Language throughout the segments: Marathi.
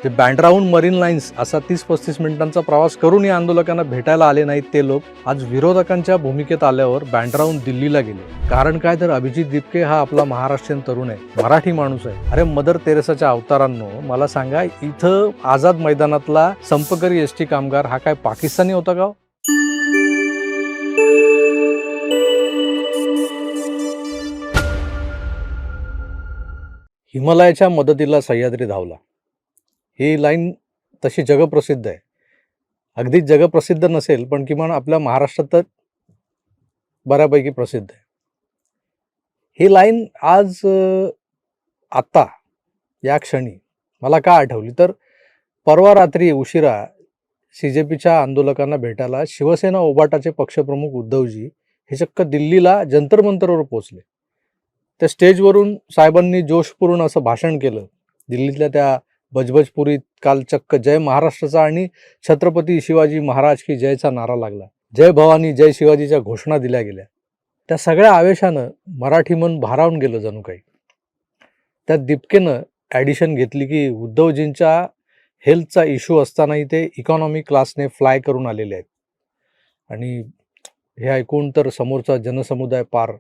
जे बँड्राहून मरीन लाईन्स असा 30-35 मिनिटांचा प्रवास करून या आंदोलकांना भेटायला आले नाहीत ते लोक आज विरोधकांच्या भूमिकेत आल्यावर बँड्राहून दिल्लीला गेले. कारण काय तर अभिजित दिपके हा आपला महाराष्ट्रीयन तरुण आहे, मराठी माणूस आहे. अरे मदर तेरेसाच्या अवतारांनो, मला सांगा इथं आझाद मैदानातला संपकरी एसटी कामगार हा काय पाकिस्तानी होता का? हिमालयाच्या मदतीला सह्याद्री धावला, ही लाईन तशी जगप्रसिद्ध आहे. अगदीच जगप्रसिद्ध नसेल पण किमान आपल्या महाराष्ट्रात तर बऱ्यापैकी प्रसिद्ध आहे. ही लाईन आज आत्ता या क्षणी मला का आठवली तर परवा रात्री उशिरा CJPच्या आंदोलकांना भेटायला शिवसेना उभाटाचे पक्षप्रमुख उद्धवजी हे चक्क दिल्लीला जंतर मंतरवर पोहोचले. त्या स्टेजवरून साहेबांनी जोशपूर्ण असं भाषण केलं. दिल्लीतल्या त्या बजबजपुरीत काल चक्क जय महाराष्ट्राचा आणि छत्रपती शिवाजी महाराज की जयचा नारा लागला. जय भवानी जय शिवाजीच्या घोषणा दिल्या गेल्या. त्या सगळ्या आवेशानं मराठी मन भारावून गेलं जणू काही. त्यात दिपकेनं ॲडिशन घेतली की उद्धवजींच्या हेल्थचा इश्यू असतानाही ते इकॉनॉमी क्लासने फ्लाय करून आलेले आहेत. आणि हे ऐकून तर समोरचा जनसमुदाय पार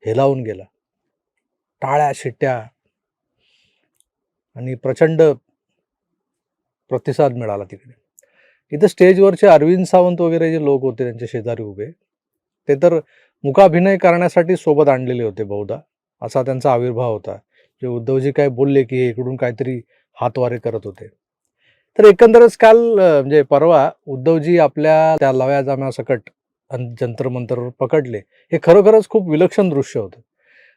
हेलावून गेला. टाळ्या शिट्ट्या आणि प्रचंड प्रतिसाद मिळाला तिकडे. इथं स्टेजवरचे अरविंद सावंत वगैरे जे लोक होते त्यांचे शेजारी उभे, ते तर मुकाभिनय करण्यासाठी सोबत आणलेले होते बहुधा, असा त्यांचा आविर्भाव होता. जे उद्धवजी काय बोलले की इकडून काहीतरी हातवारे करत होते. तर एकंदरच काल म्हणजे परवा उद्धवजी आपल्या त्या लव्या जाम्या सकट जंतर मंतरवर पकडले. हे खरोखरच खूप विलक्षण दृश्य होतं.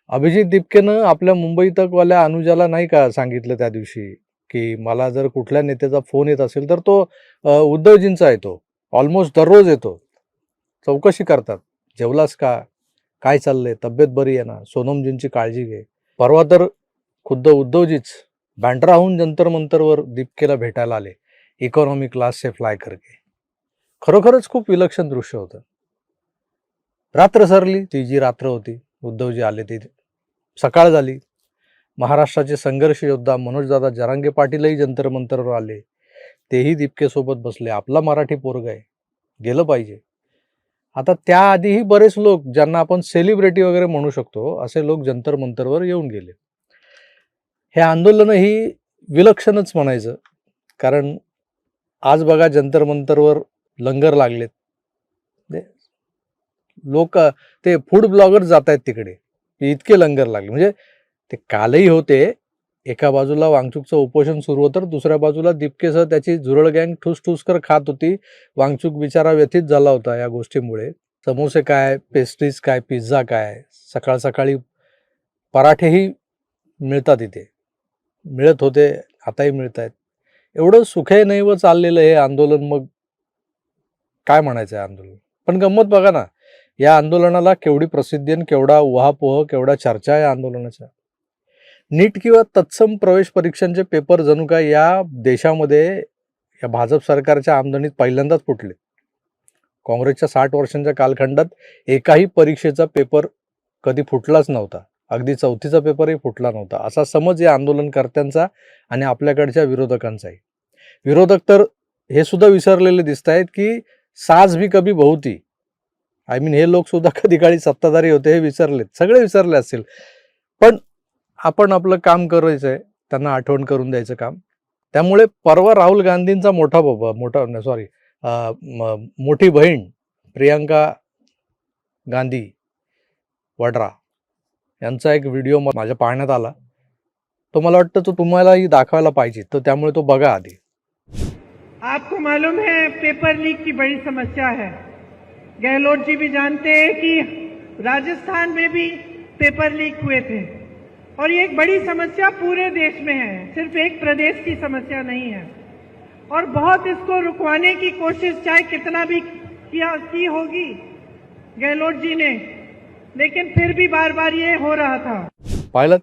अभिजित दिपकेनं आपल्या मुंबई तकवाल्या अनुजाला नाही का सांगितलं त्या दिवशी की मला जर कुठल्या नेत्याचा फोन येत असेल तर तो उद्धवजींचा येतो, ऑलमोस्ट दररोज येतो. चौकशी करतात, जेवलास का, काय चाललंय, तब्येत बरी आहे ना, सोनमजींची काळजी घे. परवा तर खुद्द उद्धवजीच बँड्राहून जंतर मंतरवर दिपकेला भेटायला आले, इकॉनॉमी क्लास से फ्लाय करके. खरोखरच खूप विलक्षण दृश्य होतं. रात्र सरली, ती जी रात्र होती, उद्धवजी आले ती सकाळ झाली. महाराष्ट्राचे संघर्ष योद्धा मनोजदादा जरांगे पाटीलही जंतर मंतरवर आले. तेही दिपकेसोबत बसले. आपला मराठी पोरगा आहे, गेलं पाहिजे. आता त्याआधीही बरेच लोक ज्यांना आपण सेलिब्रिटी वगैरे म्हणू शकतो असे लोक जंतर मंतरवर येऊन गेले. हे आंदोलन ही विलक्षणच म्हणायचं. कारण आज बघा जंतर मंतरवर लंगर लागलेत. लोक ते फूड ब्लॉगर जात आहेत तिकडे, इतके लंगर लागले. म्हणजे ते कालही होते. एका बाजूला वांगचूकचं उपोषण सुरू होतं, दुसऱ्या बाजूला दिपकेसह त्याची झुरळ गँग ठुसठुसकर खात होती. वांगचूक बिचारा व्यथित झाला होता या गोष्टीमुळे. समोसे काय, पेस्ट्रीज काय, पिझ्झा काय, सकाळ सकाळी पराठेही मिळतात इथे, मिळत होते, आताही मिळत आहेत. एवढं सुखे नैव चाललेलं हे आंदोलन, मग काय म्हणायचं आहे आंदोलन. पण गंमत बघा ना, या आंदोलनाला केवढी प्रसिद्धी आणि केवढा उहापोह, केवढा चर्चा या आंदोलनाच्या. नीट किंवा तत्सम प्रवेश परीक्षांचे पेपर जणू काय या देशामध्ये या भाजप सरकारच्या आमदनीत पहिल्यांदाच फुटले. काँग्रेसच्या 60 वर्षांच्या कालखंडात एकाही परीक्षेचा पेपर कधी फुटलाच नव्हता. अगदी 4थीचा पेपरही फुटला नव्हता, असा समज या आंदोलनकर्त्यांचा आणि आपल्याकडच्या विरोधकांचाही. विरोधक तर हे सुद्धा विसरलेले दिसत आहेत की साज भी कभी बहू थी. आय मीन हे लोक सुद्धा कधी काळी सत्ताधारी होते हे विसरलेत, सगळे विसरले असतील. पण आपण आपलं काम करायचं आहे, त्यांना आठवण करून द्यायचं काम. त्यामुळे परवा राहुल गांधींचा मोठी बहीण प्रियंका गांधी वड्रा यांचा एक व्हिडिओ माझ्या पाहण्यात आला. तो मला वाटतं तो तुम्हालाही दाखवायला पाहिजे, तर त्यामुळे तो बघा आधी. आपको मालूम है पेपर लीक की बड़ी समस्या है. गहलोत जी भी जानते हैं कि राजस्थान में भी पेपर लीक हुए थे और ये एक बड़ी समस्या पूरे देश में है, सिर्फ एक प्रदेश की समस्या नहीं है. और बहुत इसको रुकवाने की कोशिश चाहे कितना भी की होगी गहलोत जी ने, लेकिन फिर भी बार बार ये हो रहा था. पाहिलं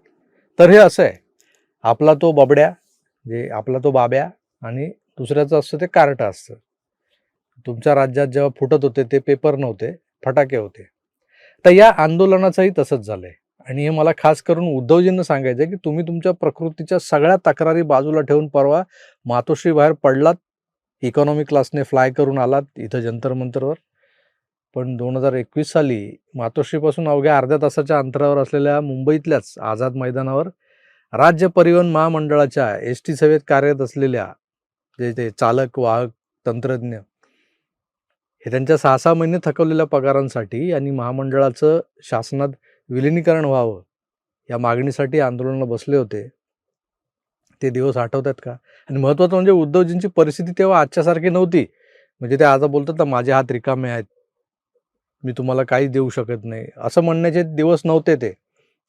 तर हे असं आहे, आपला तो बबड्या, जे आपला तो बाब्या आणि दुसऱ्याचं असतं ते कार्ट असतं. तुमच्या राज्यात जेव्हा फुटत होते ते पेपर नव्हते, फटाके होते. तर या आंदोलनाचंही तसंच झालंय. आणि हे मला खास करून उद्धवजींना सांगायचं आहे की तुम्ही तुमच्या प्रकृतीच्या सगळ्या तक्रारी बाजूला ठेवून परवा मातोश्री बाहेर पडलात, इकॉनॉमी क्लासने फ्लाय करून आलात इथं जंतर मंतरवर. पण 2021 साली मातोश्रीपासून अवघ्या अर्ध्या तासाच्या अंतरावर असलेल्या मुंबईतल्याच आझाद मैदानावर राज्य परिवहन महामंडळाच्या एस टी सेवेत कार्यरत असलेल्या जे ते चालक, वाहक, तंत्रज्ञ हे त्यांच्या 6-6 महिने थकवलेल्या पगारांसाठी आणि महामंडळाचं शासनात विलिनीकरण व्हावं या मागणीसाठी आंदोलनाला बसले होते. ते दिवस आठवतात का? आणि महत्त्वाचं म्हणजे उद्धवजींची परिस्थिती तेव्हा आजच्यासारखी नव्हती. म्हणजे ते आता बोलतात ना, माझे हात रिकामे आहेत, मी तुम्हाला काहीच देऊ शकत नाही, असं म्हणण्याचे दिवस नव्हते ते.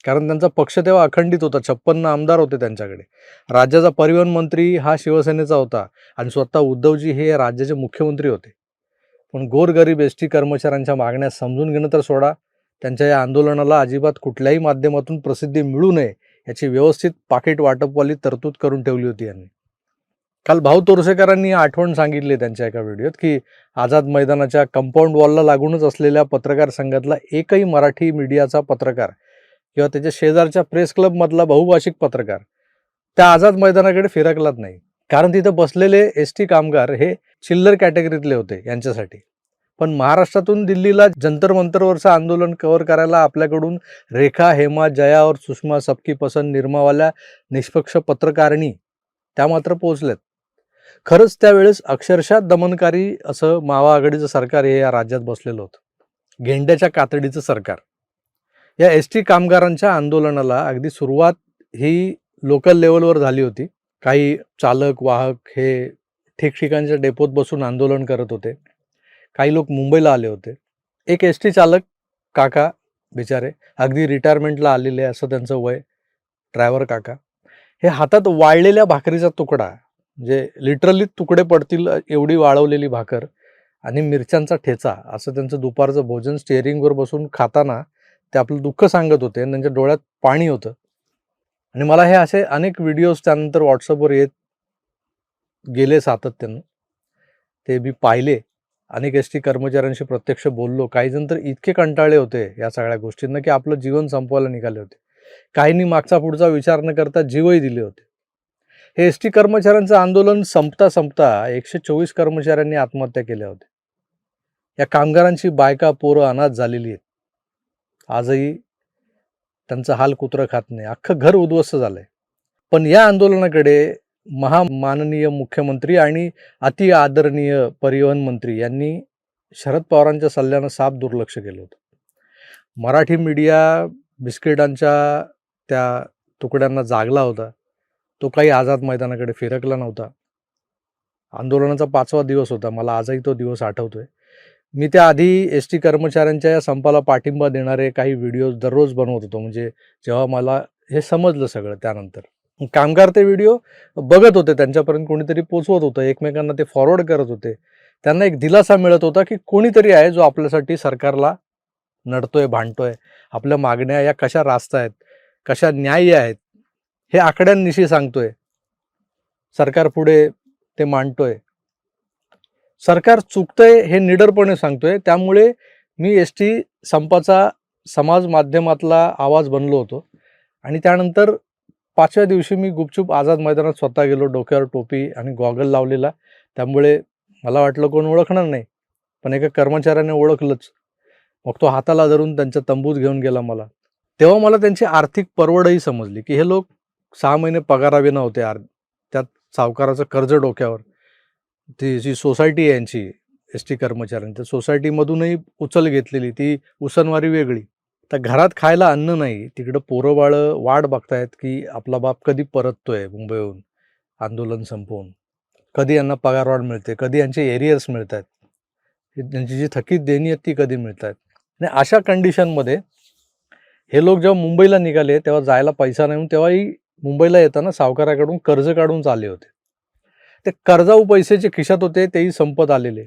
कारण त्यांचा पक्ष तेव्हा अखंडित होता. 56 आमदार होते त्यांच्याकडे. राज्याचा परिवहन मंत्री हा शिवसेनेचा होता आणि स्वतः उद्धवजी हे राज्याचे मुख्यमंत्री होते. पण गोरगरीब एस टी कर्मचाऱ्यांच्या मागण्या समजून घेणं तर सोडा, त्यांच्या या आंदोलनाला अजिबात कुठल्याही माध्यमातून प्रसिद्धी मिळू नये याची व्यवस्थित पाकीट वाटपवाली तरतूद करून ठेवली होती यांनी. काल भाऊ तोरसेकरांनी आठवण सांगितली त्यांच्या एका व्हिडिओत की आझाद मैदानाच्या कंपाऊंड वॉलला लागूनच असलेल्या पत्रकार संघातला एकही मराठी मीडियाचा पत्रकार किंवा त्याच्या शेजारच्या प्रेस क्लबमधला बहुभाषिक पत्रकार त्या आझाद मैदानाकडे फिरकलाच नाही. कारण तिथं बसलेले एस टी कामगार हे चिल्लर कॅटेगरीतले होते यांच्यासाठी. पण महाराष्ट्रातून दिल्लीला जंतर मंतरवरचं आंदोलन कव्हर करायला आपल्याकडून रेखा, हेमा, जया और सुषमा, सबकी पसंद, निर्मावाल्या निष्पक्ष पत्रकारिणी त्या मात्र पोहोचल्यात. खरंच त्यावेळेस अक्षरशः दमनकारी असं मावा आघाडीचं सरकार हे या राज्यात बसलेलं होतं. गेंड्याच्या कातडीचं सरकार. या एस टी कामगारांच्या आंदोलनाला अगदी सुरुवात ही लोकल लेवलवर झाली होती. काही चालक, वाहक हे ठिकठिकाणच्या डेपोत बसून आंदोलन करत होते. काही लोक मुंबईला आले होते. एक एस टी चालक काका बिचारे अगदी रिटायरमेंटला आलेले असं त्यांचं वय, ड्रायव्हर काका, हे हातात वाळलेल्या भाकरीचा तुकडा, म्हणजे लिटरली तुकडे पडतील एवढी वाळवलेली भाकर आणि मिरच्यांचा ठेचा असं त्यांचं दुपारचं भोजन स्टेअरिंगवर बसून खाताना ते आपलं दुःख सांगत होते आणि त्यांच्या डोळ्यात पाणी होतं. आणि मला हे असे अनेक व्हिडिओज त्यानंतर व्हॉट्सअपवर येत गेले सातत्यानं. ते मी पाहिले. अनेक एस टी कर्मचाऱ्यांशी प्रत्यक्ष बोललो. काही जण तर इतके कंटाळले होते या सगळ्या गोष्टींना की आपलं जीवन संपवायला निघाले होते. काहींनी मागचा पुढचा विचार न करता जीवही दिले होते. हे एस टी कर्मचाऱ्यांचं आंदोलन संपता संपता 124 कर्मचाऱ्यांनी आत्महत्या केल्या होत्या. या कामगारांची बायका, पोरं अनाथ झालेली आहेत. आजही त्यांचं हाल कुत्रं खात नाही. अख्खं घर उद्ध्वस्त झालंय. पण या आंदोलनाकडे माननीय मुख्यमंत्री आणि अति आदरणीय परिवहन मंत्री यांनी शरद पवारांच्या सल्ल्यानं साफ दुर्लक्ष केलं होतं. मराठी मीडिया बिस्किटांच्या त्या तुकड्यांना जागला होता. तो काही आझाद मैदानाकडे फिरकला नव्हता. आंदोलनाचा 5वा दिवस होता. मला आजही तो दिवस आठवतोय. मी त्याआधी एस टी कर्मचाऱ्यांच्या या संपाला पाठिंबा देणारे काही व्हिडिओज दररोज बनवत होतो. म्हणजे जेव्हा मला हे समजलं सगळं त्यानंतर कामगार ते व्हिडिओ बघत होते, त्यांच्यापर्यंत कोणीतरी पोचवत होतं, एकमेकांना ते फॉरवर्ड करत होते. त्यांना एक दिलासा मिळत होता की कोणीतरी आहे जो आपल्यासाठी सरकारला नडतोय, भांडतोय, आपल्या मागण्या या कशा रास्त कशा न्याय्य आहेत हे आकड्यांनिशी सांगतोय, सरकार पुढे ते मांडतोय, सरकार चुकतंय हे निडरपणे सांगतोय. त्यामुळे मी एस टी संपाचा समाज माध्यमातला आवाज बनलो होतो. आणि त्यानंतर 5व्या दिवशी मी गुपचूप आझाद मैदानात स्वतः गेलो, डोक्यावर टोपी आणि गॉगल लावलेला. त्यामुळे मला वाटलं कोण ओळखणार नाही, पण एका कर्मचाऱ्याने ओळखलंच. मग तो हाताला धरून त्यांच्या तंबूत घेऊन गेला मला. तेव्हा मला त्यांची आर्थिक परवडही समजली की हे लोक 6 महिने पगाराविना होते. त्यात सावकाराचं कर्ज डोक्यावर. ती जी सोसायटी आहे यांची एस टी कर्मचाऱ्यांची, त्या सोसायटीमधूनही उचल घेतलेली, ती उसनवारी वेगळी. तर घरात खायला अन्न नाही, तिकडं पोरं बाळं वाट बघतायत की आपला बाप कधी परततोय मुंबईहून आंदोलन संपवून, कधी यांना पगारवाढ मिळते, कधी यांचे एरियर्स मिळत आहेत, त्यांची जी थकीत देणी आहेत ती कधी मिळत आहेत. आणि अशा कंडिशनमध्ये हे लोक जेव्हा मुंबईला निघाले तेव्हा जायला पैसा नाही, तेव्हाही मुंबईला येताना सावकाराकडून कर्ज काढून चालले होते. ते कर्जाऊ पैशाचे खिशात होते, तेही संपत आलेले.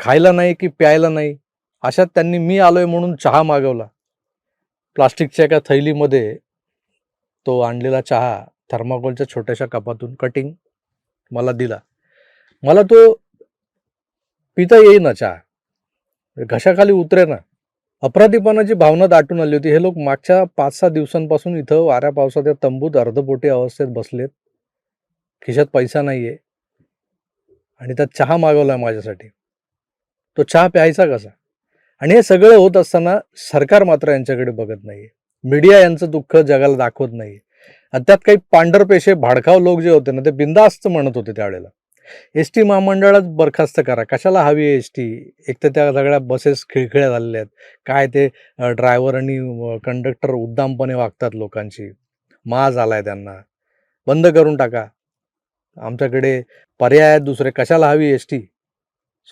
खायला नाही की प्यायला नाही. अशात त्यांनी मी आलोय म्हणून चहा मागवला. प्लास्टिकच्या एका थैलीमध्ये तो आणलेला चहा थर्माकोलच्या छोट्याशा कपातून कटिंग मला दिला. मला तो पिता येईना चहा, घशाखाली उतरे ना. अपराधीपणाची भावना दाटून आली होती. हे लोक मागच्या 5-6 दिवसांपासून इथं वाऱ्या पावसाच्या तंबूत अर्धपोटी अवस्थेत बसलेत. खिशात पैसा नाहीये आणि त्यात चहा मागवलाय माझ्यासाठी. तो चहा प्यायचा कसा? आणि हे सगळं होत असताना सरकार मात्र यांच्याकडे बघत नाहीये. मीडिया यांचं दुःख जगाला दाखवत नाहीये. आणि त्यात काही पांढरपेशे भाडखाव लोक जे होते ना, ते बिनधास्त म्हणत होते त्यावेळेला, एस टी महामंडळात बरखास्त करा. कशाला हवी आहे एस टी? एक तर त्या सगळ्या बसेस खिळखिळ्या झालेल्या आहेत. काय ते ड्रायव्हर आणि कंडक्टर उद्दामपणे वागतात लोकांची. माज आलाय त्यांना. बंद करून टाका. आमच्याकडे पर्याय आहेत दुसरे. कशाला हवी एस टी?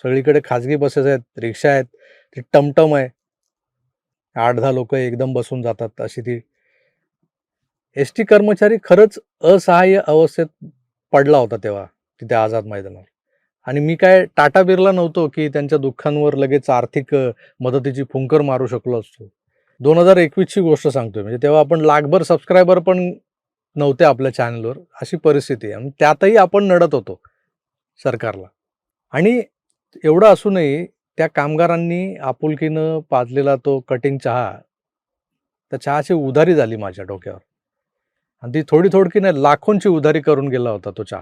सगळीकडे खाजगी बसेस आहेत, रिक्षा आहेत, ती टमटम आहे. 8-10 लोक एकदम बसून जातात अशी ती. एस टी कर्मचारी खरंच असहाय्य अवस्थेत पडला होता तेव्हा तिथे आझाद मैदानावर. आणि मी काय टाटा बिर्ला नव्हतो की त्यांच्या दुःखांवर लगेच आर्थिक मदतीची फुंकर मारू शकलो असतो. 2021 ची गोष्ट सांगतोय. म्हणजे तेव्हा आपण लाखभर सबस्क्रायबर पण नव्हते आपल्या चॅनलवर, अशी परिस्थिती आहे. आणि त्यातही आपण नडत होतो सरकारला. आणि एवढं असूनही त्या कामगारांनी आपुलकीनं पाजलेला तो कटिंग चहा, त्या चहाची उधारी झाली माझ्या डोक्यावर. आणि ती थोडी थोडकी नाही, लाखोंची उधारी करून गेला होता तो चहा.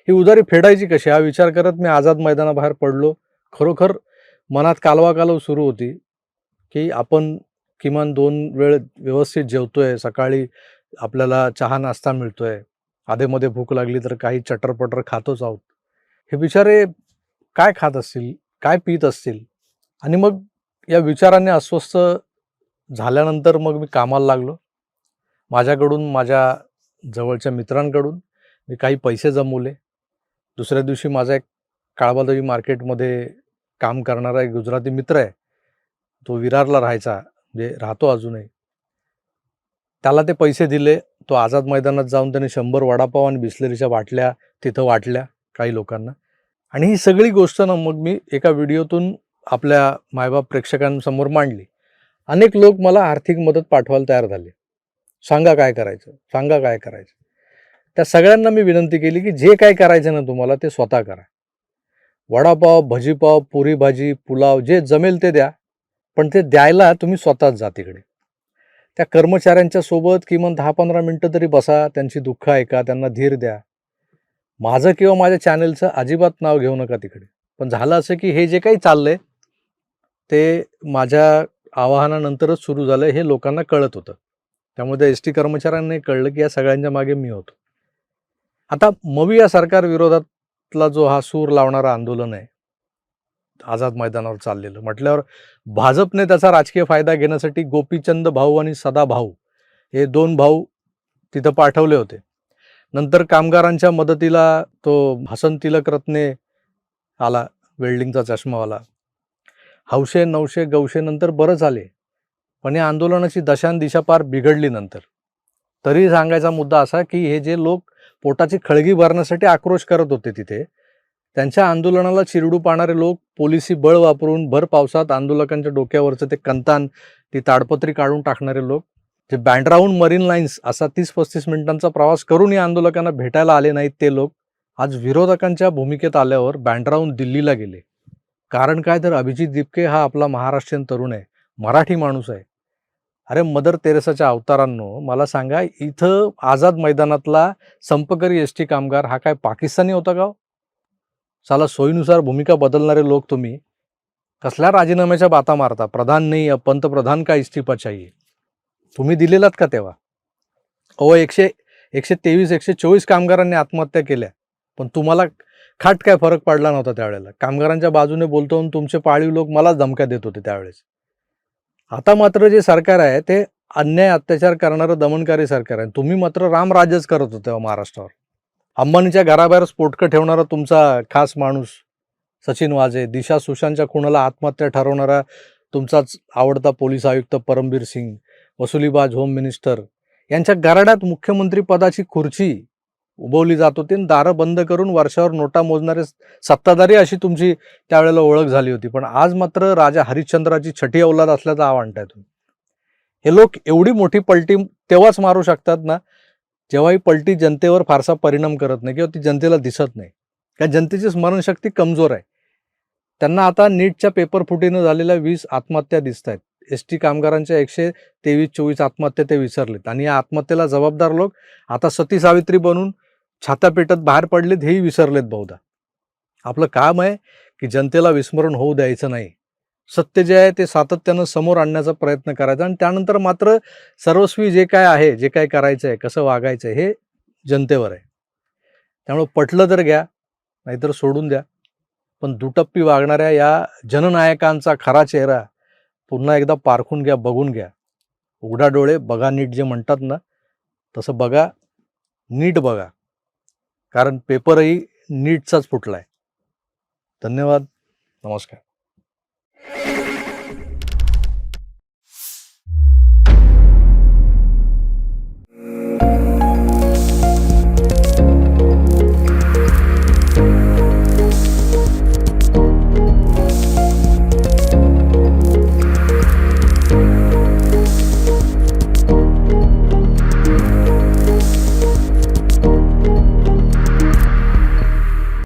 ही उधारी फेडायची कशी हा विचार करत मी आझाद मैदानाबाहेर पडलो. खरोखर मनात कालवाकालव सुरू होती की आपण किमान 2 वेळ व्यवस्थित जेवतोय, सकाळी आपल्याला चहा नाश्ता मिळतोय, आधेमध्ये भूक लागली तर काही चटरपटर खातोच आहोत. हे बिचारे काय खात असतील, काय पीत असतील? आणि मग या विचाराने अस्वस्थ झाल्यानंतर मग मी कामाला लागलो. माझ्याकडून, माझ्या जवळच्या मित्रांकडून मी काही पैसे जमवले. दुसऱ्या दिवशी माझा एक काळबादेवी मार्केटमध्ये काम करणारा एक गुजराती मित्र आहे. तो विरारला राहायचा, म्हणजे राहतो अजूनही. त्याला ते पैसे दिले. तो आझाद मैदानात जाऊन त्याने 100 वडापाव आणि बिस्लरीच्या बाटल्या तिथं वाटल्या काही लोकांना. आणि ही सगळी गोष्ट ना मग मी एका व्हिडिओतून आपल्या मायबाप प्रेक्षकांसमोर मांडली. अनेक लोक मला आर्थिक मदत पाठवायला तयार झाले. सांगा काय करायचं, सांगा काय करायचं. त्या सगळ्यांना मी विनंती केली की जे काय करायचं ना तुम्हाला ते स्वतः करा. वडापाव, भजीपाव, पुरी भाजी, पुलाव जे जमेल ते द्या, पण ते द्यायला तुम्ही स्वतःच जा तिकडे. त्या कर्मचाऱ्यांच्या सोबत किमान 10-15 मिनिटं तरी बसा, त्यांची दुःख ऐका, त्यांना धीर द्या. माझं किंवा माझ्या चॅनलचं अजिबात नाव घेऊ नका तिकडे. पण झालं असं की हे जे काही चाललंय ते माझ्या आवाहनानंतरच सुरू झालं हे लोकांना कळत होतं. त्यामुळे एस टी कर्मचाऱ्यांनाही कळलं की या सगळ्यांच्या मागे मी होतो. आता मवी या सरकार विरोधातला जो हा सूर लावणारा आंदोलन आहे आझाद मैदानावर चाललेलं म्हटल्यावर भाजपने त्याचा राजकीय फायदा घेण्यासाठी गोपीचंद भाऊ आणि सदा भाऊ हे 2 भाऊ तिथं पाठवले होते. नंतर कामगारांच्या मदतीला तो हसन तिलक रत्ने आला, वेल्डिंगचा चष्मावाला. हौशे नवशे गवशे नंतर बरंच आले, पण या आंदोलनाची दशा न दिशा पार बिघडली नंतर. तरी सांगायचा मुद्दा असा की हे जे लोक पोटाची खळगी भरण्यासाठी आक्रोश करत होते तिथे, त्यांच्या आंदोलनाला चिरडू पाहणारे लोक पोलिसी बळ वापरून भर पावसात आंदोलकांच्या डोक्यावरचं ते कंतान, ती ताडपत्री काढून टाकणारे लोक, जे बँड्राहून मरीन लाईन्स असा 30-35 मिनिटांचा प्रवास करून या आंदोलकांना भेटायला आले नाहीत ते लोक आज विरोधकांच्या भूमिकेत आल्यावर बँड्राहून दिल्लीला गेले. कारण काय तर अभिजित दिपके हा आपला महाराष्ट्रीयन तरुण आहे, मराठी माणूस आहे. अरे मदर तेरेसाच्या अवतारांनो, मला सांगा इथं आझाद मैदानातला संपकरी एस टी कामगार हा काय पाकिस्तानी होता का? साला सोयीनुसार भूमिका बदलणारे लोक तुम्ही कसल्या राजीनाम्याच्या बाता मारता? प्रधान नाही, पंतप्रधान का इस्तीफा चाहिए? तुम्ही दिलेलात का तेव्हा? 123-124 कामगारांनी आत्महत्या केल्या, पण तुम्हाला खाट काय फरक पडला नव्हता त्यावेळेला. कामगारांच्या बाजूने बोलतो आणि तुमचे पाळीव लोक मलाच धमक्या देत होते त्यावेळेस. आता मात्र जे सरकार आहे ते अन्याय अत्याचार करणारं दमनकारी सरकार आहे. तुम्ही मात्र रामराज्यच करत होते तेव्हा महाराष्ट्रावर. अंबानीच्या घराबाहेर स्फोटकं ठेवणारा तुमचा खास माणूस सचिन वाझे, दिशा सुशांतच्या खुनाला आत्महत्या ठरवणारा तुमचाच आवडता पोलीस आयुक्त परमबीर सिंग, वसुलीबाज होम मिनिस्टर यांच्या गराड्यात मुख्यमंत्री पदाची खुर्ची उभवली जात होती आणि दारं बंद करून वर्षावर नोटा मोजणारे सत्ताधारी अशी तुमची त्यावेळेला ओळख झाली होती. पण आज मात्र राजा हरिश्चंद्राची छठी अवलाद असल्याचा आव आणताय तुम्ही. हे लोक एवढी मोठी पलटी तेव्हाच मारू शकतात ना जेव्हा ही पलटी जनतेवर फारसा परिणाम करत नाही किंवा ती जनतेला दिसत नाही. कारण जनतेची स्मरणशक्ती कमजोर आहे. त्यांना आता नीटच्या पेपर फुटीनं झालेल्या 20 आत्महत्या दिसत आहेत. एस-टी कामगारांच्या 123-24 आत्महत्या ते विसरलेत आणि या आत्महत्येला जबाबदार लोक आता सती सावित्री बनून छात्या पेटत बाहेर पडलेत हेही विसरलेत बहुधा. आपलं काम आहे की जनतेला विस्मरण होऊ द्यायचं नाही. सत्य जे आहे ते सातत्यानं समोर आणण्याचा प्रयत्न करायचा आणि त्यानंतर मात्र सर्वस्वी जे काय आहे, जे काय करायचं आहे, कसं वागायचं आहे हे जनतेवर आहे. त्यामुळे पटलं तर घ्या, नाहीतर सोडून द्या. पण दुटप्पी वागणाऱ्या या जननायकांचा खरा चेहरा पुन्हा एकदा पारखून घ्या, बघून घ्या. उघडा डोळे बघा नीट जे म्हणतात ना, तसं बघा, नीट बघा. कारण पेपरही नीटचाच फुटलाय. धन्यवाद. नमस्कार.